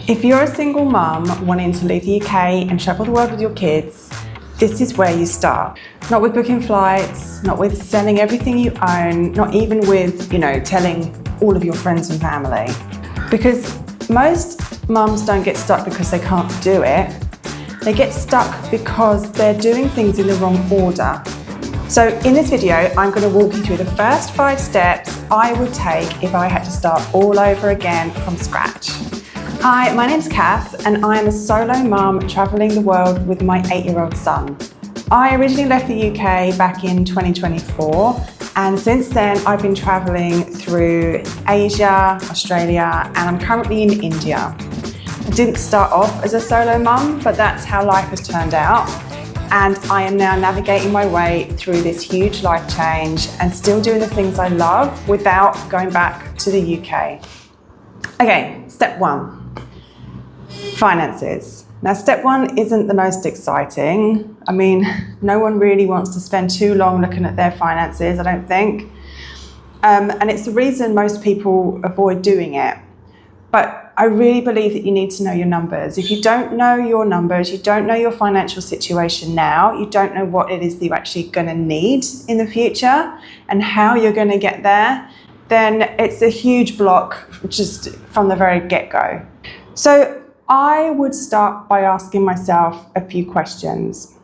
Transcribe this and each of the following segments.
If you're a single mum wanting to leave the UK and travel the world with your kids, this is where you start. Not with booking flights, not with selling everything you own, not even with, telling all of your friends and family. Because most mums don't get stuck because they can't do it. They get stuck because they're doing things in the wrong order. So in this video, I'm going to walk you through the first 5 steps I would take if I had to start all over again from scratch. Hi, my name's Kath and I am a solo mum travelling the world with my 8-year-old son. I originally left the UK back in 2024 and since then I've been travelling through Asia, Australia and I'm currently in India. I didn't start off as a solo mum, but that's how life has turned out. And I am now navigating my way through this huge life change and still doing the things I love without going back to the UK. Okay, step 1. Finances. Now, step 1 isn't the most exciting. I mean, no one really wants to spend too long looking at their finances, I don't think. And it's the reason most people avoid doing it. But I really believe that you need to know your numbers. If you don't know your numbers, you don't know your financial situation now, you don't know what it is that you're actually going to need in the future and how you're going to get there, then it's a huge block just from the very get-go. So I would start by asking myself a few questions.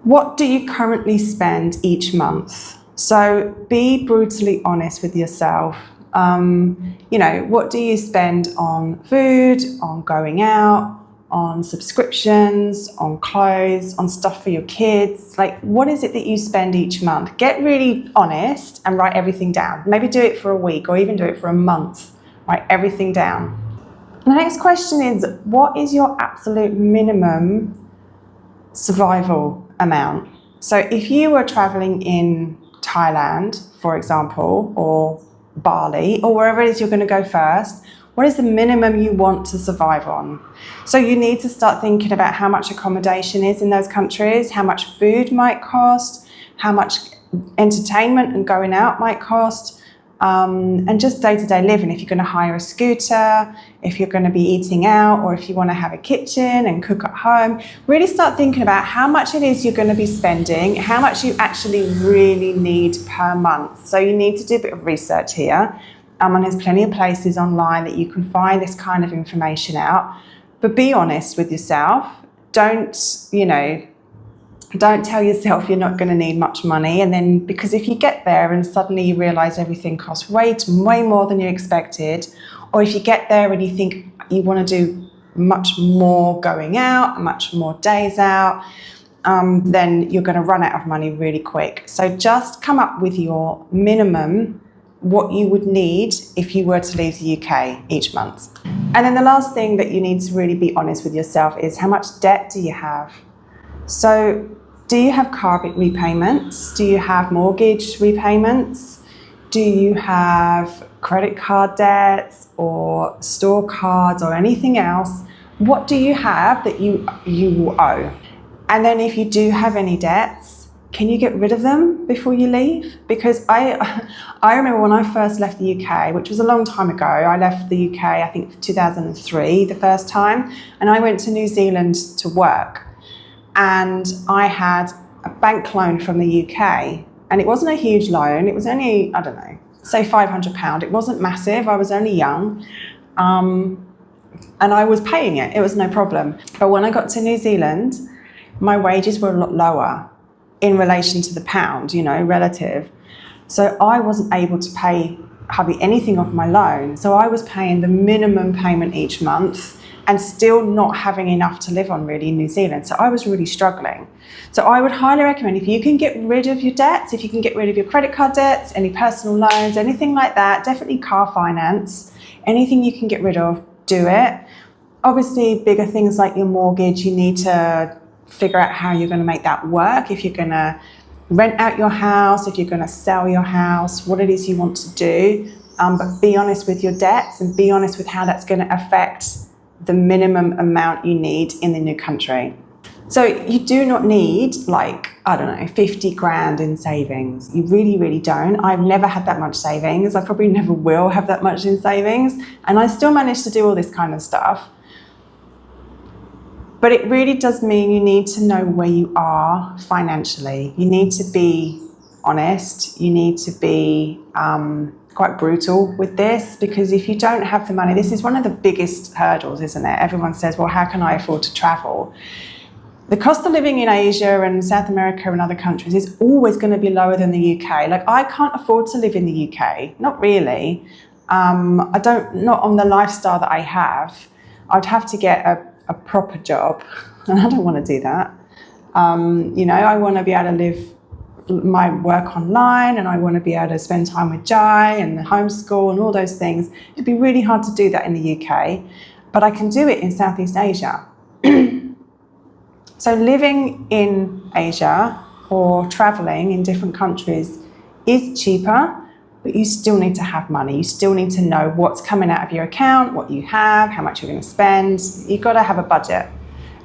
What do you currently spend each month? So be brutally honest with yourself. What do you spend on food, on going out, on subscriptions, on clothes, on stuff for your kids? Like, what is it that you spend each month? Get really honest and write everything down. Maybe do it for a week or even do it for a month. Write everything down. The next question is, what is your absolute minimum survival amount? So if you were traveling in Thailand, for example, or Bali, or wherever it is you're going to go first, what is the minimum you want to survive on? So you need to start thinking about how much accommodation is in those countries, how much food might cost, how much entertainment and going out might cost, and just day-to-day living. If you're going to hire a scooter, if you're going to be eating out, or if you want to have a kitchen and cook at home, really start thinking about how much it is you're going to be spending, how much you actually really need per month. So you need to do a bit of research here. And there's plenty of places online that you can find this kind of information out. But be honest with yourself. Don't tell yourself you're not going to need much money, and then because if you get there and suddenly you realise everything costs way more than you expected, or if you get there and you think you want to do much more going out, much more days out, then you're going to run out of money really quick. So just come up with your minimum, what you would need if you were to leave the UK each month. And then the last thing that you need to really be honest with yourself is, how much debt do you have? So do you have car repayments? Do you have mortgage repayments? Do you have credit card debts or store cards or anything else? What do you have that you will owe? And then if you do have any debts, can you get rid of them before you leave? Because I remember when I first left the UK, which was a long time ago. I left the UK, I think 2003, the first time, and I went to New Zealand to work. And I had a bank loan from the UK, and it wasn't a huge loan. It was only, I don't know, say £500. It wasn't massive. I was only young, and I was paying it. It was no problem. But when I got to New Zealand, my wages were a lot lower in relation to the pound, relative. So I wasn't able to pay hardly anything off my loan. So I was paying the minimum payment each month and still not having enough to live on really in New Zealand. So I was really struggling. So I would highly recommend, if you can get rid of your debts, if you can get rid of your credit card debts, any personal loans, anything like that, definitely car finance, anything you can get rid of, do it. Obviously, bigger things like your mortgage, you need to figure out how you're going to make that work. If you're going to rent out your house, if you're going to sell your house, what it is you want to do. But be honest with your debts and be honest with how that's going to affect the minimum amount you need in the new country. So you do not need like, I don't know, 50 grand in savings. You really, really don't. I've never had that much savings. I probably never will have that much in savings. And I still manage to do all this kind of stuff. But it really does mean you need to know where you are financially. You need to be honest. You need to be quite brutal with this, because if you don't have the money, this is one of the biggest hurdles, isn't it? Everyone says, well, how can I afford to travel? The cost of living in Asia and South America and other countries is always going to be lower than the UK. Like, I can't afford to live in the UK, not really. Not on the lifestyle that I have. I'd have to get a proper job, and I don't want to do that. I want to be able to live my work online, and I want to be able to spend time with Jai and homeschool and all those things. It'd be really hard to do that in the UK, but I can do it in Southeast Asia. So living in Asia or traveling in different countries is cheaper, but you still need to have money. You still need to know what's coming out of your account, what you have, how much you're going to spend. You've got to have a budget.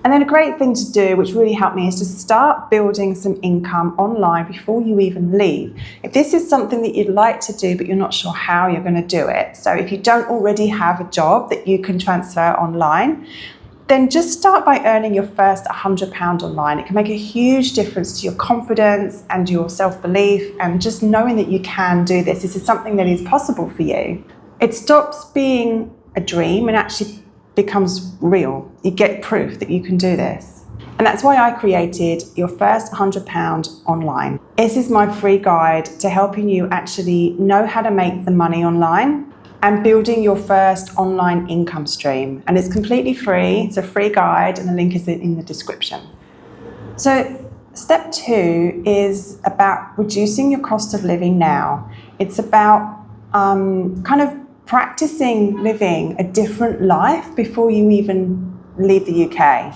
And then a great thing to do, which really helped me, is to start building some income online before you even leave. If this is something that you'd like to do, but you're not sure how you're going to do it, so if you don't already have a job that you can transfer online, then just start by earning your first £100 online. It can make a huge difference to your confidence and your self-belief, and just knowing that you can do this. This is something that is possible for you. It stops being a dream and actually becomes real. You get proof that you can do this. And that's why I created your first £100 online. This is my free guide to helping you actually know how to make the money online and building your first online income stream. And it's completely free. It's a free guide, and the link is in the description. So step 2 is about reducing your cost of living now. It's about kind of practicing living a different life before you even leave the UK.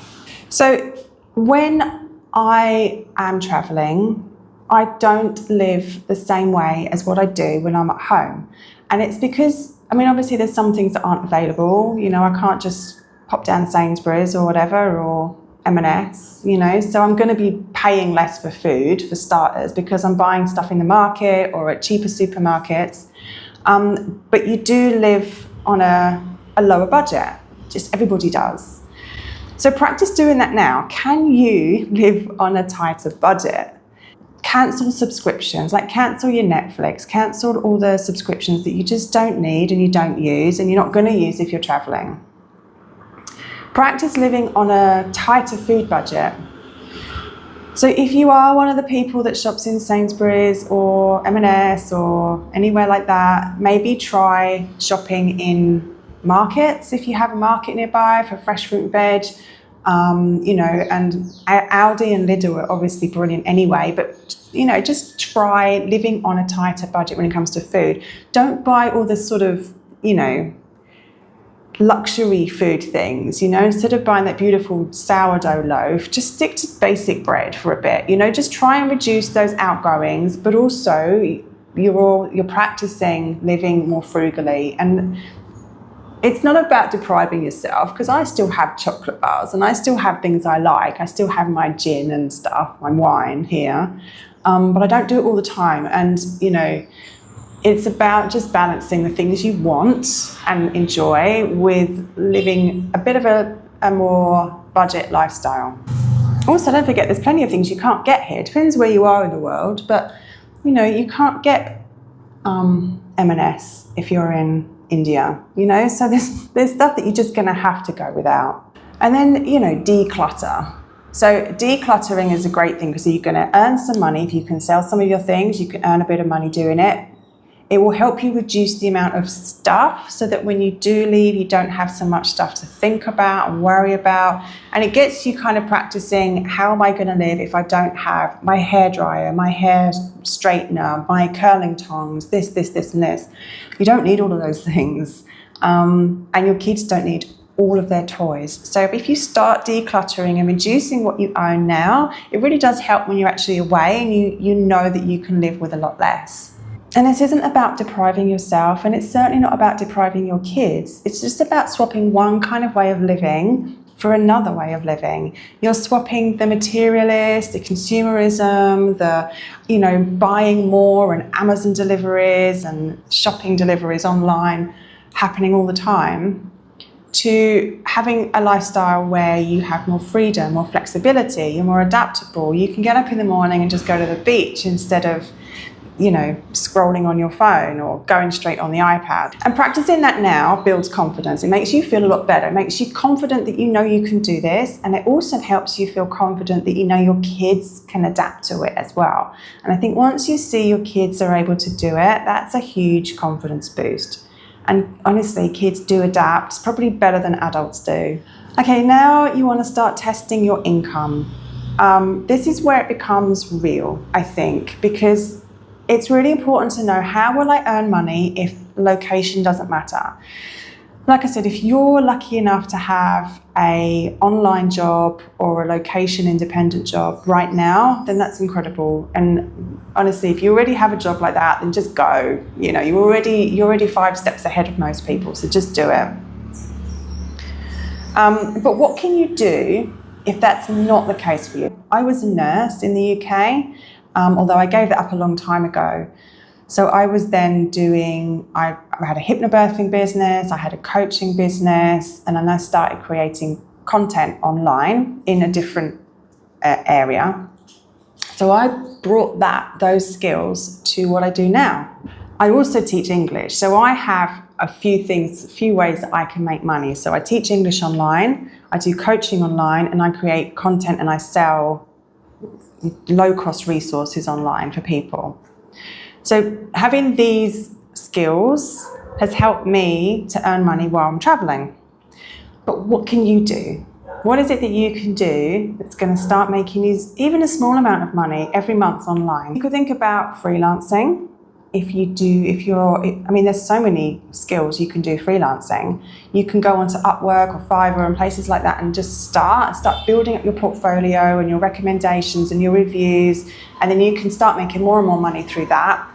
So when I am traveling, I don't live the same way as what I do when I'm at home. And it's because, obviously there's some things that aren't available. I can't just pop down Sainsbury's or whatever, or M&S, so I'm going to be paying less for food, for starters, because I'm buying stuff in the market or at cheaper supermarkets. But you do live on a lower budget. Just everybody does. So practice doing that now. Can you live on a tighter budget? Cancel subscriptions, like cancel your Netflix, cancel all the subscriptions that you just don't need and you don't use and you're not going to use if you're traveling. Practice living on a tighter food budget. So if you are one of the people that shops in Sainsbury's or M&S or anywhere like that, maybe try shopping in markets if you have a market nearby for fresh fruit and veg. And Aldi and Lidl are obviously brilliant anyway, but just try living on a tighter budget when it comes to food. Don't buy all this sort of, luxury food things, instead of buying that beautiful sourdough loaf, just stick to basic bread for a bit, just try and reduce those outgoings, but also you're practicing living more frugally. And it's not about depriving yourself, because I still have chocolate bars and I still have things I like. I still have my gin and stuff, my wine here, but I don't do it all the time. And, it's about just balancing the things you want and enjoy with living a bit of a more budget lifestyle. Also, don't forget, there's plenty of things you can't get here. It depends where you are in the world, but, you can't get M&S if you're in India, so there's stuff that you're just going to have to go without. And then, declutter. So decluttering is a great thing, because you're going to earn some money. If you can sell some of your things, you can earn a bit of money doing it. It will help you reduce the amount of stuff, so that when you do leave, you don't have so much stuff to think about and worry about. And it gets you kind of practicing, how am I going to live if I don't have my hairdryer, my hair straightener, my curling tongs, this, and this. You don't need all of those things. And your kids don't need all of their toys. So if you start decluttering and reducing what you own now, it really does help when you're actually away and you know that you can live with a lot less. And this isn't about depriving yourself, and it's certainly not about depriving your kids. It's just about swapping one kind of way of living for another way of living. You're swapping the materialist, the consumerism, the, buying more and Amazon deliveries and shopping deliveries online happening all the time, to having a lifestyle where you have more freedom, more flexibility, you're more adaptable. You can get up in the morning and just go to the beach instead of, scrolling on your phone or going straight on the iPad. And practicing that now builds confidence. It makes you feel a lot better. It makes you confident that you can do this. And it also helps you feel confident that your kids can adapt to it as well. And I think once you see your kids are able to do it, that's a huge confidence boost. And honestly, kids do adapt, probably better than adults do. Okay, now you want to start testing your income. This is where it becomes real, I think, because it's really important to know, how will I earn money if location doesn't matter? Like I said, if you're lucky enough to have an online job or a location independent job right now, then that's incredible. And honestly, if you already have a job like that, then just go. You're already 5 steps ahead of most people, so just do it. But what can you do if that's not the case for you? I was a nurse in the UK, although I gave it up a long time ago. So I was then I had a hypnobirthing business, I had a coaching business, and then I started creating content online in a different area. So I brought those skills to what I do now. I also teach English. So I have a few ways that I can make money. So I teach English online, I do coaching online, and I create content and I sell low-cost resources online for people. So having these skills has helped me to earn money while I'm traveling. But what can you do? What is it that you can do that's going to start making you even a small amount of money every month online? You could think about freelancing. There's so many skills you can do freelancing. You can go onto Upwork or Fiverr and places like that and just start building up your portfolio and your recommendations and your reviews, and then you can start making more and more money through that.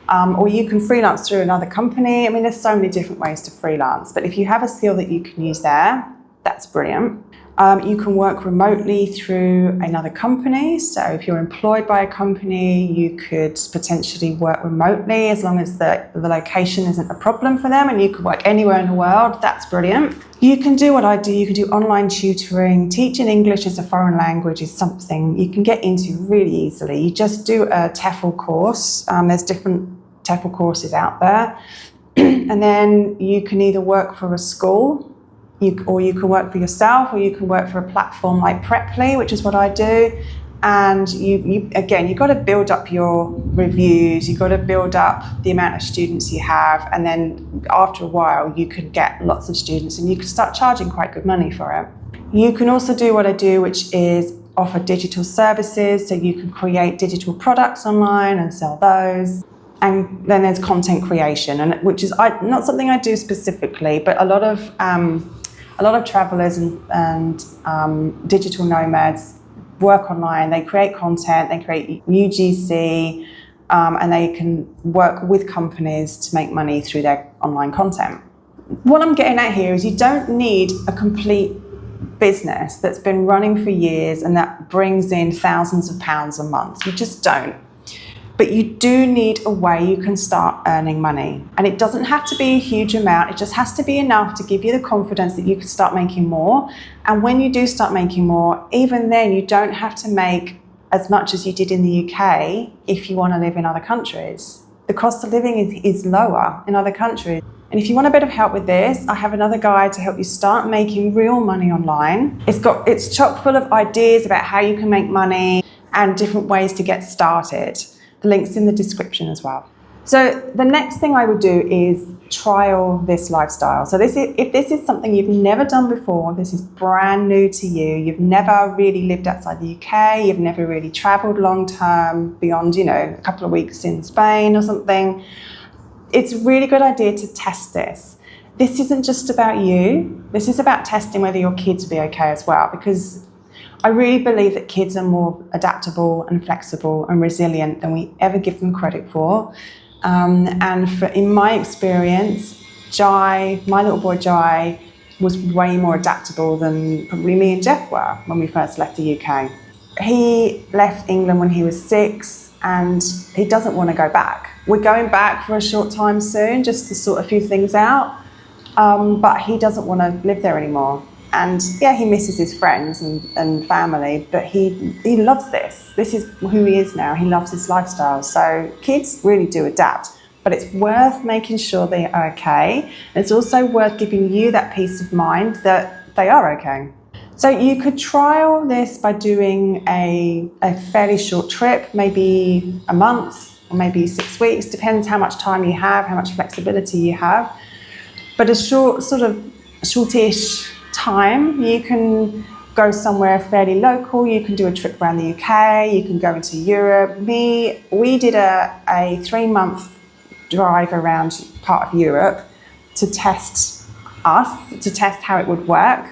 Or you can freelance through another company. There's so many different ways to freelance, but if you have a skill that you can use there, that's brilliant. You can work remotely through another company. So if you're employed by a company, you could potentially work remotely as long as the location isn't a problem for them, and you can work anywhere in the world. That's brilliant. You can do what I do. You can do online tutoring. Teaching English as a foreign language is something you can get into really easily. You just do a TEFL course. There's different TEFL courses out there. And then you can either work for a school, or you can work for yourself, or you can work for a platform like Preply, which is what I do. And you've got to build up your reviews, you've got to build up the amount of students you have, and then after a while you could get lots of students and you can start charging quite good money for it. You can also do what I do, which is offer digital services, so you can create digital products online and sell those. And then there's content creation, and which is not something I do specifically, but a lot of travelers and digital nomads work online. They create content, they create UGC, and they can work with companies to make money through their online content. What I'm getting at here is you don't need a complete business that's been running for years and that brings in thousands of pounds a month. You just don't. But you do need a way you can start earning money. And it doesn't have to be a huge amount. It just has to be enough to give you the confidence that you can start making more. And when you do start making more, even then you don't have to make as much as you did in the UK if you want to live in other countries. The cost of living is lower in other countries. And if you want a bit of help with this, I have another guide to help you start making real money online. It's chock full of ideas about how you can make money and different ways to get started. The link's in the description as well. So the next thing I would do is trial this lifestyle. So if this is something you've never done before, this is brand new to you, you've never really lived outside the UK, you've never really traveled long term beyond, a couple of weeks in Spain or something, it's a really good idea to test this. This isn't just about you. This is about testing whether your kids will be okay as well, because I really believe that kids are more adaptable and flexible and resilient than we ever give them credit for. In my experience, my little boy Jai, was way more adaptable than probably me and Jeff were when we first left the UK. He left England when he was 6 and he doesn't want to go back. We're going back for a short time soon just to sort a few things out, but he doesn't want to live there anymore. And yeah, he misses his friends and family, but he loves this. This is who he is now. He loves this lifestyle. So kids really do adapt, but it's worth making sure they are okay. It's also worth giving you that peace of mind that they are okay. So you could trial this by doing a fairly short trip, maybe a month or maybe 6 weeks, depends how much time you have, how much flexibility you have. But a shortish time, you can go somewhere fairly local, you can do a trip around the UK, you can go into Europe. We did a 3-month drive around part of Europe to test how it would work.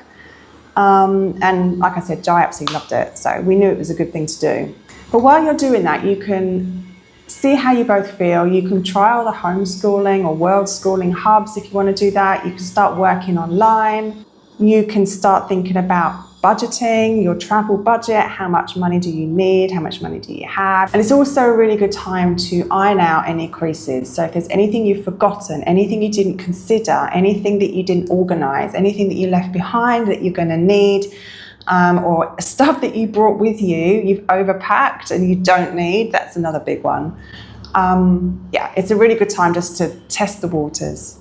And like I said, Jai absolutely loved it, so we knew it was a good thing to do. But while you're doing that, you can see how you both feel. You can trial the homeschooling or world schooling hubs if you want to do that. You can start working online. You can start thinking about budgeting, your travel budget, how much money do you need, how much money do you have. And it's also a really good time to iron out any creases. So if there's anything you've forgotten, anything you didn't consider, anything that you didn't organise, anything that you left behind that you're going to need, or stuff that you brought with you've overpacked and you don't need, that's another big one. Yeah, it's a really good time just to test the waters.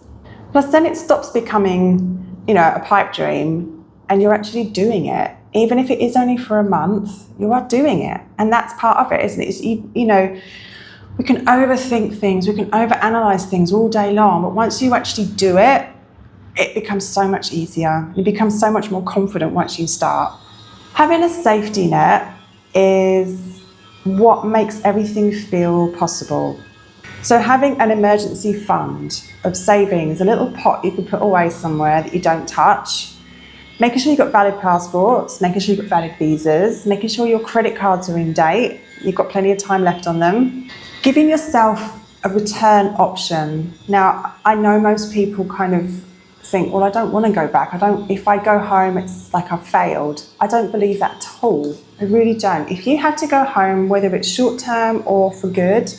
Plus then it stops becoming, a pipe dream, and you're actually doing it. Even if it is only for a month, you are doing it. And that's part of it, isn't it? We can overthink things, we can overanalyze things all day long, but once you actually do it, it becomes so much easier. You become so much more confident once you start. Having a safety net is what makes everything feel possible. So having an emergency fund of savings, a little pot you can put away somewhere that you don't touch, making sure you've got valid passports, making sure you've got valid visas, making sure your credit cards are in date, you've got plenty of time left on them. Giving yourself a return option. Now, I know most people kind of think, well, I don't want to go back. If I go home, it's like I've failed. I don't believe that at all. I really don't. If you had to go home, whether it's short term or for good,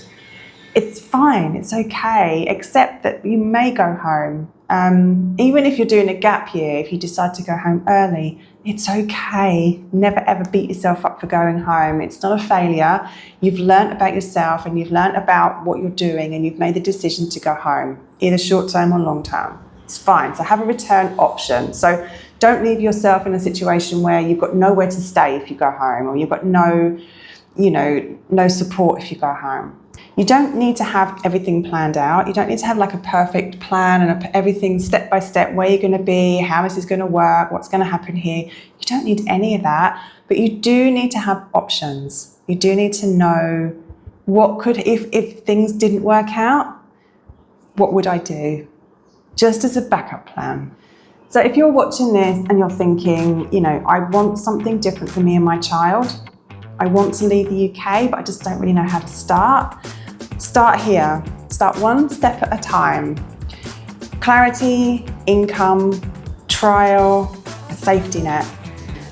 it's fine, it's okay, except that you may go home. Even if you're doing a gap year, if you decide to go home early, it's okay. Never ever beat yourself up for going home. It's not a failure. You've learnt about yourself and you've learnt about what you're doing and you've made the decision to go home, either short term or long term. It's fine. So have a return option. So don't leave yourself in a situation where you've got nowhere to stay if you go home, or you've got no support if you go home. You don't need to have everything planned out. You don't need to have like a perfect plan and everything step by step, where you're going to be, how this is going to work, what's going to happen here. You don't need any of that, but you do need to have options. You do need to know what could, if things didn't work out, what would I do? Just as a backup plan. So if you're watching this and you're thinking, I want something different for me and my child. I want to leave the UK, but I just don't really know how to start. Start here. Start one step at a time. Clarity, income, trial, a safety net.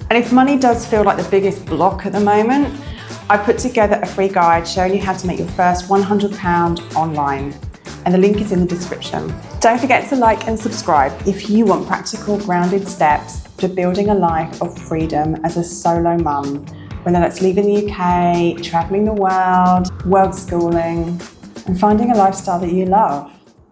And if money does feel like the biggest block at the moment, I put together a free guide showing you how to make your first £100 online. And the link is in the description. Don't forget to like and subscribe if you want practical, grounded steps to building a life of freedom as a solo mum. Whether that's leaving the UK, traveling the world schooling, and finding a lifestyle that you love.